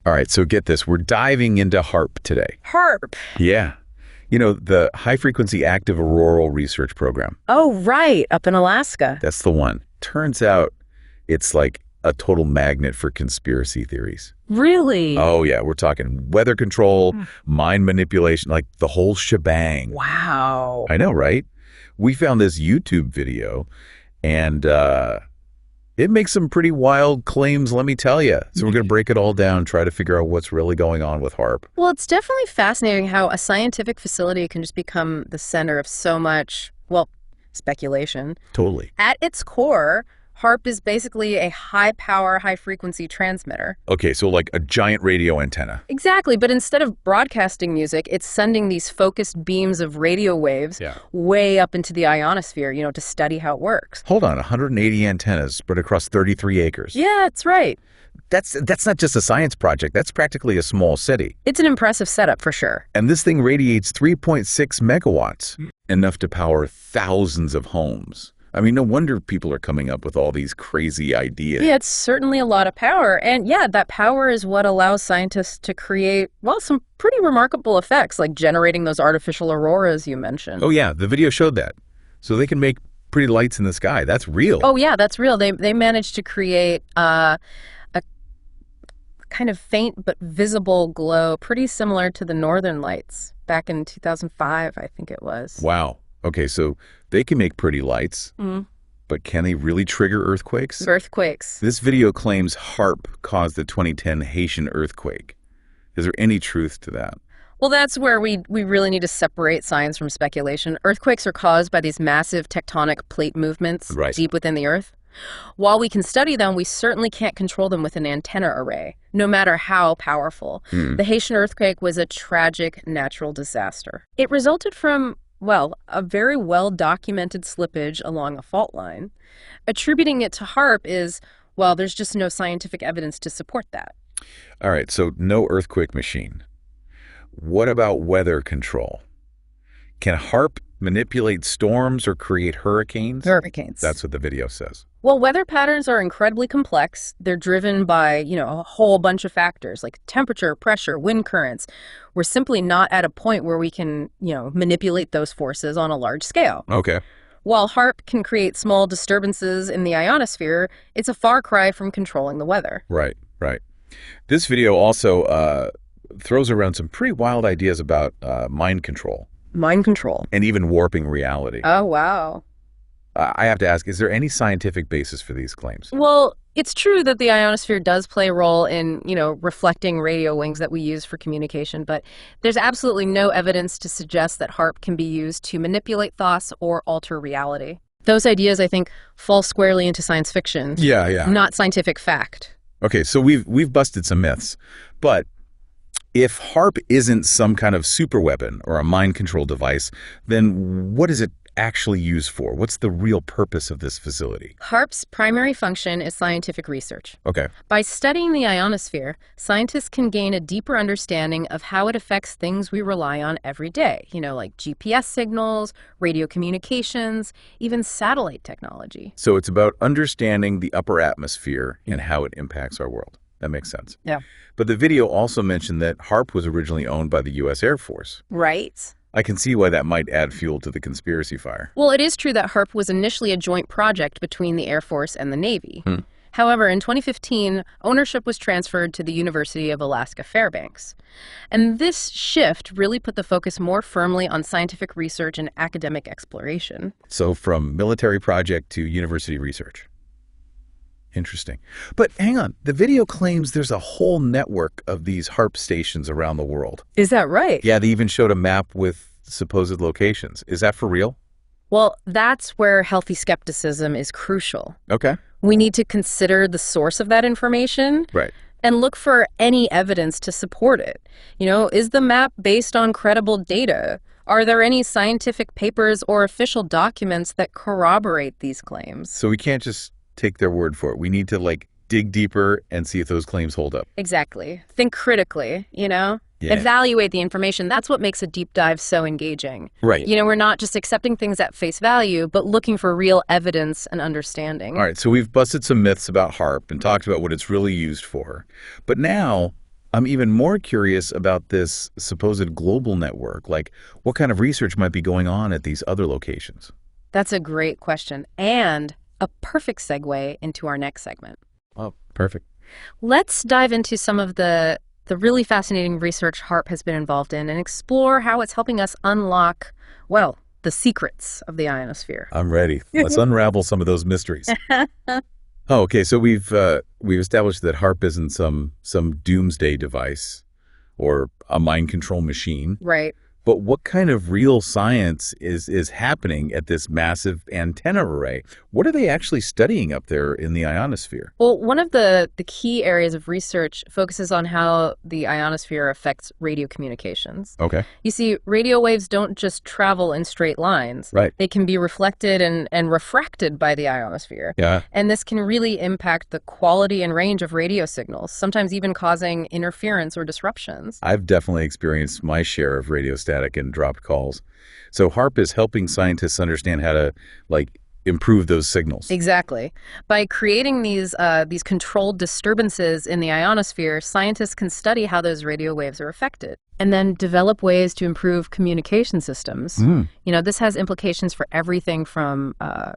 All right, so get this. We're diving into HAARP today. HAARP. Yeah. You know, the High Frequency Active Auroral Research Program. Oh, right, up in Alaska. That's the one. Turns out it's like a total magnet for conspiracy theories. Really? Oh, yeah. We're talking weather control, mind manipulation, like the whole shebang. Wow. I know, right? We found this YouTube video, and it makes some pretty wild claims, let me tell you. So we're going to break it all down, try to figure out what's really going on with HAARP. Well, it's definitely fascinating how a scientific facility can just become the center of so much, well, speculation. Totally. At its core, HAARP is basically a high-power, high-frequency transmitter. Okay, so like a giant radio antenna. Exactly, but instead of broadcasting music, it's sending these focused beams of radio waves way up into the ionosphere, to study how it works. Hold on, 180 antennas spread across 33 acres. Yeah, that's right. That's not just a science project. That's practically a small city. It's an impressive setup for sure. And this thing radiates 3.6 megawatts, enough to power thousands of homes. I mean, no wonder people are coming up with all these crazy ideas. Yeah, it's certainly a lot of power. And yeah, that power is what allows scientists to create, well, some pretty remarkable effects, like generating those artificial auroras you mentioned. Oh, yeah, the video showed that. So they can make pretty lights in the sky. That's real. Oh, yeah, that's real. They managed to create a kind of faint but visible glow, pretty similar to the Northern Lights back in 2005, I think it was. Wow. Okay, so they can make pretty lights, but can they really trigger earthquakes? Earthquakes. This video claims HAARP caused the 2010 Haitian earthquake. Is there any truth to that? Well, that's where we really need to separate science from speculation. Earthquakes are caused by these massive tectonic plate movements deep within the Earth. While we can study them, we certainly can't control them with an antenna array, no matter how powerful. The Haitian earthquake was a tragic natural disaster. It resulted from, well, a very well-documented slippage along a fault line. Attributing it to HAARP is, well, there's just no scientific evidence to support that. All right, so no earthquake machine. What about weather control? Can HAARP manipulate storms or create hurricanes? Hurricanes. That's what the video says. Well, weather patterns are incredibly complex. They're driven by, a whole bunch of factors like temperature, pressure, wind currents. We're simply not at a point where we can, manipulate those forces on a large scale. Okay. While HAARP can create small disturbances in the ionosphere, it's a far cry from controlling the weather. Right. This video also throws around some pretty wild ideas about mind control. Mind control. And even warping reality. Oh, wow. I have to ask, is there any scientific basis for these claims? Well, it's true that the ionosphere does play a role in, reflecting radio wings that we use for communication, but there's absolutely no evidence to suggest that HAARP can be used to manipulate thoughts or alter reality. Those ideas, I think, fall squarely into science fiction. Yeah. Not scientific fact. Okay, so we've busted some myths, but if HAARP isn't some kind of superweapon or a mind control device, then what is it actually used for? What's the real purpose of this facility? HAARP's primary function is scientific research. Okay. By studying the ionosphere, scientists can gain a deeper understanding of how it affects things we rely on every day, like GPS signals, radio communications, even satellite technology. So it's about understanding the upper atmosphere and how it impacts our world. That makes sense. Yeah. But the video also mentioned that HAARP was originally owned by the U.S. Air Force. Right. I can see why that might add fuel to the conspiracy fire. Well, it is true that HAARP was initially a joint project between the Air Force and the Navy. However, in 2015, ownership was transferred to the University of Alaska Fairbanks. And this shift really put the focus more firmly on scientific research and academic exploration. So from military project to university research. Interesting. But hang on, the video claims there's a whole network of these HAARP stations around the world. Is that right? Yeah, they even showed a map with supposed locations. Is that for real? Well, that's where healthy skepticism is crucial. Okay. We need to consider the source of that information. Right. And look for any evidence to support it. Is the map based on credible data? Are there any scientific papers or official documents that corroborate these claims? So we can't just take their word for it. We need to dig deeper and see if those claims hold up. Exactly. Think critically, Yeah. Evaluate the information. That's what makes a deep dive so engaging. Right. We're not just accepting things at face value, but looking for real evidence and understanding. All right, so we've busted some myths about HAARP and talked about what it's really used for. But now I'm even more curious about this supposed global network. Like, what kind of research might be going on at these other locations? That's a great question and a perfect segue into our next segment. Oh, perfect. Let's dive into some of the really fascinating research HAARP has been involved in and explore how it's helping us unlock, well, the secrets of the ionosphere. I'm ready. Let's unravel some of those mysteries. Oh, okay. So we've established that HAARP isn't some doomsday device or a mind control machine. Right. But what kind of real science is happening at this massive antenna array? What are they actually studying up there in the ionosphere? Well, one of the key areas of research focuses on how the ionosphere affects radio communications. Okay. You see, radio waves don't just travel in straight lines. Right. They can be reflected and refracted by the ionosphere. Yeah. And this can really impact the quality and range of radio signals, sometimes even causing interference or disruptions. I've definitely experienced my share of radio static and dropped calls. So HAARP is helping scientists understand how to, improve those signals. Exactly. By creating these controlled disturbances in the ionosphere, scientists can study how those radio waves are affected and then develop ways to improve communication systems. This has implications for everything from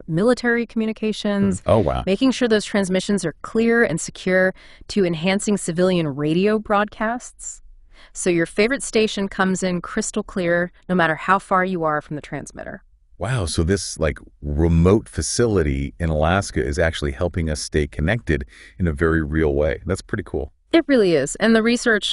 military communications, Oh, wow. making sure those transmissions are clear and secure, to enhancing civilian radio broadcasts. So your favorite station comes in crystal clear no matter how far you are from the transmitter. Wow, so this remote facility in Alaska is actually helping us stay connected in a very real way. That's pretty cool. It really is. And the research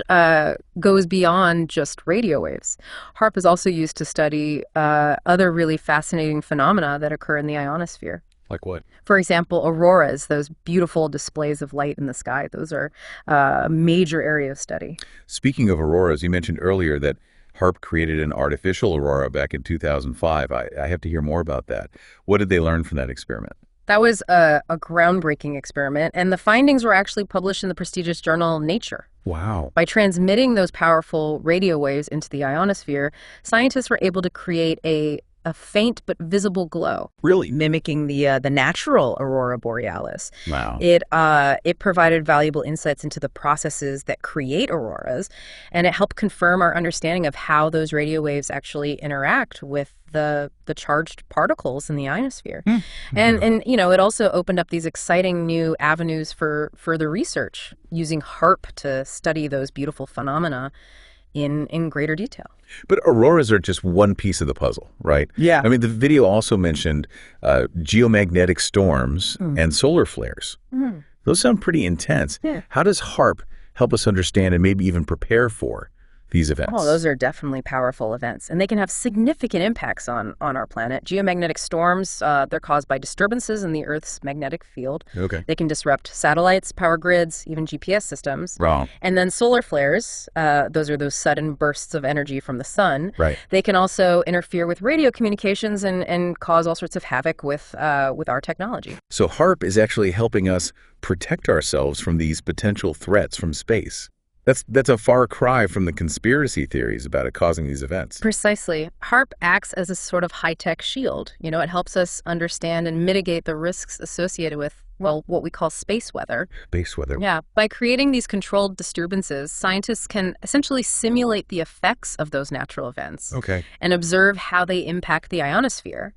goes beyond just radio waves. HAARP is also used to study other really fascinating phenomena that occur in the ionosphere. Like what? For example, auroras, those beautiful displays of light in the sky. Those are a major area of study. Speaking of auroras, you mentioned earlier that HAARP created an artificial aurora back in 2005. I have to hear more about that. What did they learn from that experiment? That was a groundbreaking experiment, and the findings were actually published in the prestigious journal Nature. Wow. By transmitting those powerful radio waves into the ionosphere, scientists were able to create a faint but visible glow. Really? Mimicking the natural aurora borealis. Wow. It provided valuable insights into the processes that create auroras, and it helped confirm our understanding of how those radio waves actually interact with the charged particles in the ionosphere. And it also opened up these exciting new avenues for further research using HAARP to study those beautiful phenomena in greater detail. But auroras are just one piece of the puzzle, right? Yeah. I mean, the video also mentioned geomagnetic storms and solar flares. Those sound pretty intense. Yeah. How does HAARP help us understand and maybe even prepare for these events? Oh, those are definitely powerful events, and they can have significant impacts on our planet. Geomagnetic storms, they're caused by disturbances in the Earth's magnetic field. Okay. They can disrupt satellites, power grids, even GPS systems. Wrong. And then solar flares, those are those sudden bursts of energy from the sun. Right. They can also interfere with radio communications and cause all sorts of havoc with our technology. So HAARP is actually helping us protect ourselves from these potential threats from space. That's a far cry from the conspiracy theories about it causing these events. Precisely. HAARP acts as a sort of high-tech shield. It helps us understand and mitigate the risks associated with, well, what we call space weather. Space weather. Yeah. By creating these controlled disturbances, scientists can essentially simulate the effects of those natural events. Okay. And observe how they impact the ionosphere.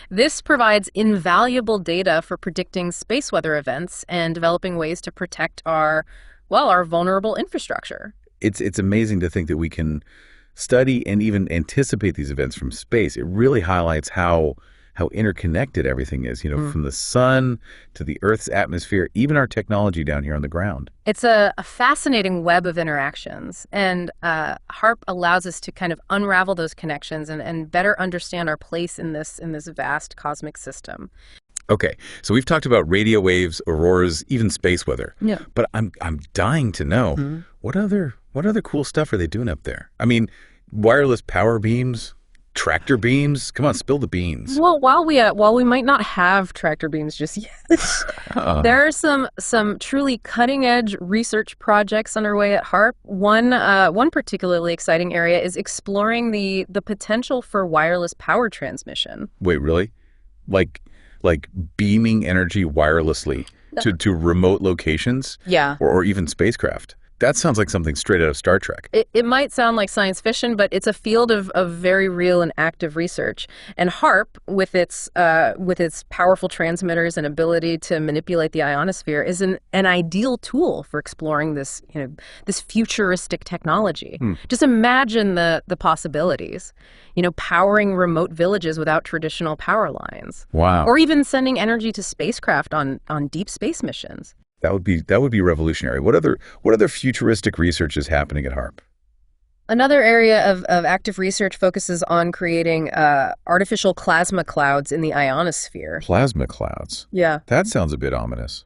This provides invaluable data for predicting space weather events and developing ways to protect our vulnerable infrastructure. It's amazing to think that we can study and even anticipate these events from space. It really highlights how interconnected everything is, from the sun to the Earth's atmosphere, even our technology down here on the ground. It's a fascinating web of interactions, and HAARP allows us to kind of unravel those connections and better understand our place in this vast cosmic system. Okay, so we've talked about radio waves, auroras, even space weather. Yeah. But I'm dying to know, what other cool stuff are they doing up there? I mean, wireless power beams, tractor beams. Come on, spill the beans. Well, while we might not have tractor beams just yet, there are some truly cutting edge research projects underway at HAARP. One particularly exciting area is exploring the potential for wireless power transmission. Wait, really? Like beaming energy wirelessly to remote locations? Yeah. Or even spacecraft? That sounds like something straight out of Star Trek. It might sound like science fiction, but it's a field of very real and active research. And HAARP, with its powerful transmitters and ability to manipulate the ionosphere, is an ideal tool for exploring this futuristic technology. Just imagine the possibilities. Powering remote villages without traditional power lines. Wow. Or even sending energy to spacecraft on deep space missions. That would be revolutionary. What other futuristic research is happening at HAARP? Another area of active research focuses on creating artificial plasma clouds in the ionosphere. Plasma clouds? Yeah. That sounds a bit ominous.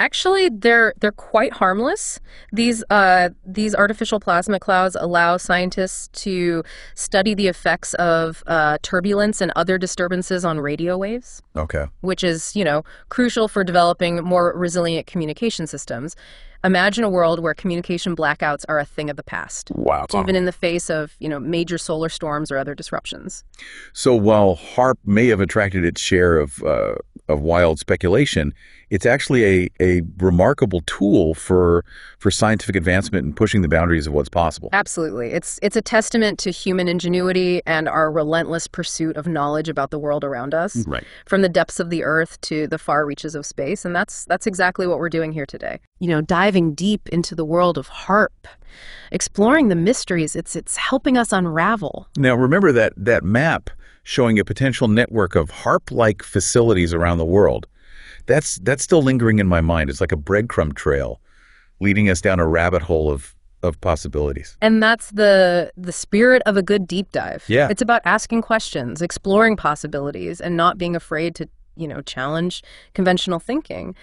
Actually, they're quite harmless. These artificial plasma clouds allow scientists to study the effects of turbulence and other disturbances on radio waves. Okay. Which is, crucial for developing more resilient communication systems. Imagine a world where communication blackouts are a thing of the past. Wow. Even in the face of, major solar storms or other disruptions. So while HAARP may have attracted its share of wild speculation, it's actually a remarkable tool for scientific advancement and pushing the boundaries of what's possible. Absolutely. It's a testament to human ingenuity and our relentless pursuit of knowledge about the world around us. Right. From the depths of the Earth to the far reaches of space. And that's exactly what we're doing here today. Diving deep into the world of HAARP, exploring the mysteries it's helping us unravel. Now, remember that map showing a potential network of HAARP-like facilities around the world. That's still lingering in my mind. It's like a breadcrumb trail leading us down a rabbit hole of possibilities. And that's the spirit of a good deep dive. Yeah. It's about asking questions, exploring possibilities, and not being afraid to, challenge conventional thinking.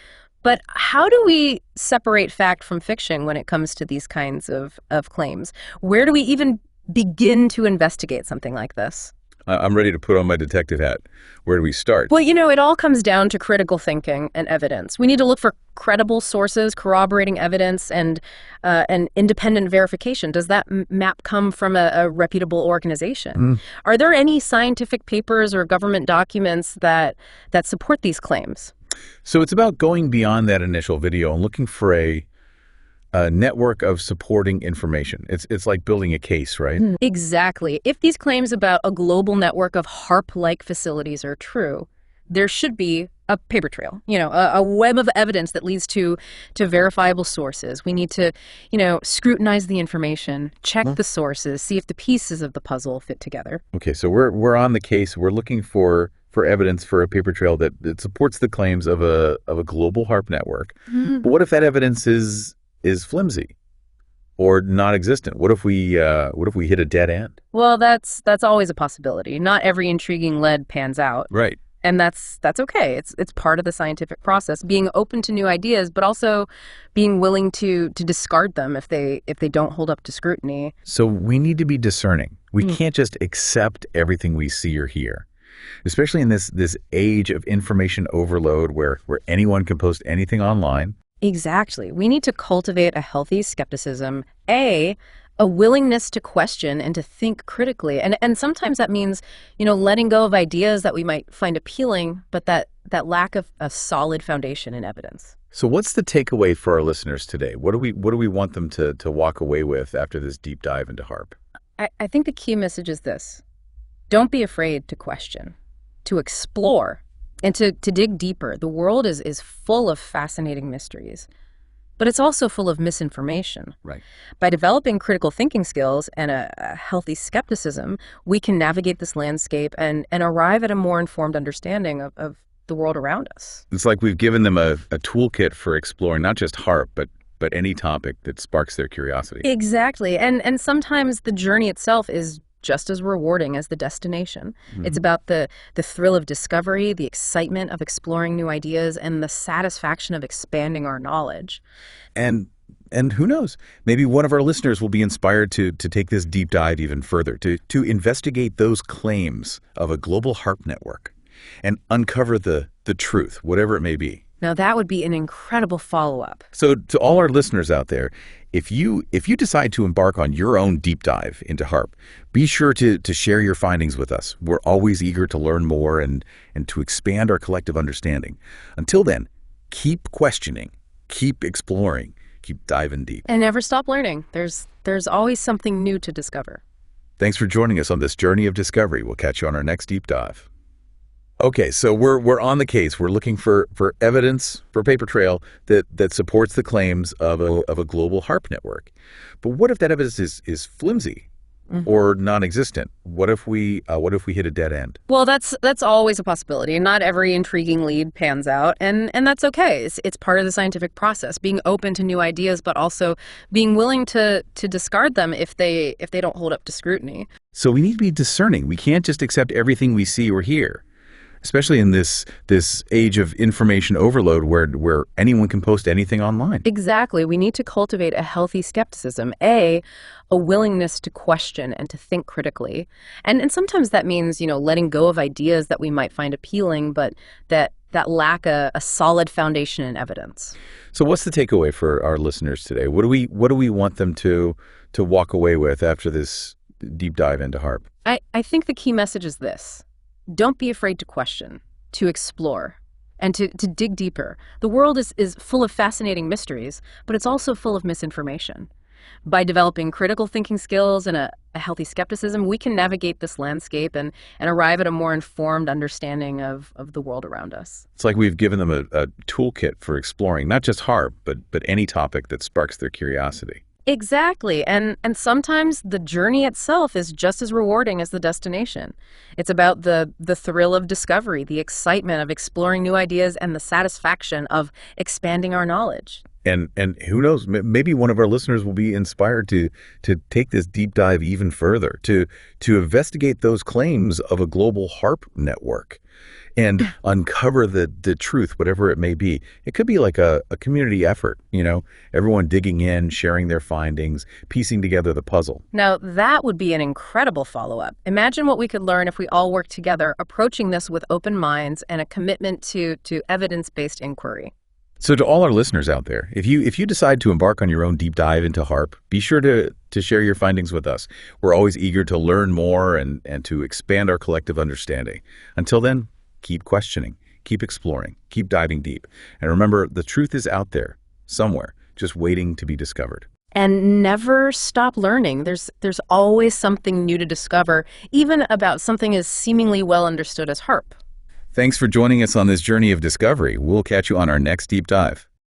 But how do we separate fact from fiction when it comes to these kinds of claims? Where do we even begin to investigate something like this? I'm ready to put on my detective hat. Where do we start? Well, it all comes down to critical thinking and evidence. We need to look for credible sources, corroborating evidence, and independent verification. Does that map come from a reputable organization? Are there any scientific papers or government documents that support these claims? So it's about going beyond that initial video and looking for a network of supporting information. It's like building a case, right? Exactly. If these claims about a global network of HAARP-like facilities are true, there should be a paper trail, a web of evidence that leads to verifiable sources. We need to, scrutinize the information, check the sources, see if the pieces of the puzzle fit together. Okay, so we're on the case. We're looking for evidence for a paper trail that supports the claims of a global HAARP network. But what if that evidence is flimsy or non-existent? What if we hit a dead end? Well, that's always a possibility. Not every intriguing lead pans out. Right. And that's okay. It's part of the scientific process, being open to new ideas, but also being willing to discard them if they don't hold up to scrutiny. So we need to be discerning. We can't just accept everything we see or hear, especially in this age of information overload where anyone can post anything online. Exactly. We need to cultivate a healthy skepticism, a willingness to question and to think critically. And sometimes that means, letting go of ideas that we might find appealing, but that lack of a solid foundation in evidence. So what's the takeaway for our listeners today? What do we want them to walk away with after this deep dive into HAARP? I think the key message is this. Don't be afraid to question, to explore, and to dig deeper. The world is full of fascinating mysteries, but it's also full of misinformation. Right. By developing critical thinking skills and a healthy skepticism, we can navigate this landscape and arrive at a more informed understanding of the world around us. It's like we've given them a toolkit for exploring not just HAARP, but any topic that sparks their curiosity. Exactly. And sometimes the journey itself is just as rewarding as the destination. It's about the thrill of discovery, the excitement of exploring new ideas, and the satisfaction of expanding our knowledge. And who knows, maybe one of our listeners will be inspired to take this deep dive even further, to investigate those claims of a global HAARP network and uncover the truth, whatever it may be. Now, that would be an incredible follow-up. So to all our listeners out there, if you decide to embark on your own deep dive into HAARP, be sure to share your findings with us. We're always eager to learn more and to expand our collective understanding. Until then, keep questioning, keep exploring, keep diving deep. And never stop learning. There's always something new to discover. Thanks for joining us on this journey of discovery. We'll catch you on our next deep dive. Okay, so we're on the case. We're looking for evidence, for a paper trail that supports the claims of a global HAARP network. But what if that evidence is flimsy or non-existent? What if we hit a dead end? Well, that's always a possibility. Not every intriguing lead pans out, and that's okay. It's part of the scientific process, being open to new ideas, but also being willing to discard them if they don't hold up to scrutiny. So we need to be discerning. We can't just accept everything we see or hear, especially in this age of information overload where anyone can post anything online. Exactly. We need to cultivate a healthy skepticism, a willingness to question and to think critically. And sometimes that means, letting go of ideas that we might find appealing, but that lack a solid foundation in evidence. So what's the takeaway for our listeners today? What do we want them to walk away with after this deep dive into HAARP? I think the key message is this. Don't be afraid to question, to explore, and to dig deeper. The world is full of fascinating mysteries, but it's also full of misinformation. By developing critical thinking skills and a healthy skepticism, we can navigate this landscape and arrive at a more informed understanding of the world around us. It's like we've given them a toolkit for exploring, not just HAARP, but any topic that sparks their curiosity. Exactly. And sometimes the journey itself is just as rewarding as the destination. It's about the thrill of discovery, the excitement of exploring new ideas, and the satisfaction of expanding our knowledge. And who knows, maybe one of our listeners will be inspired to take this deep dive even further, to investigate those claims of a global HAARP network and uncover the truth, whatever it may be. It could be like a community effort, everyone digging in, sharing their findings, piecing together the puzzle. Now, that would be an incredible follow-up. Imagine what we could learn if we all worked together, approaching this with open minds and a commitment to evidence-based inquiry. So to all our listeners out there, if you decide to embark on your own deep dive into HAARP, be sure to share your findings with us. We're always eager to learn more and to expand our collective understanding. Until then, keep questioning, keep exploring, keep diving deep. And remember, the truth is out there, somewhere, just waiting to be discovered. And never stop learning. There's always something new to discover, even about something as seemingly well understood as HAARP. Thanks for joining us on this journey of discovery. We'll catch you on our next deep dive.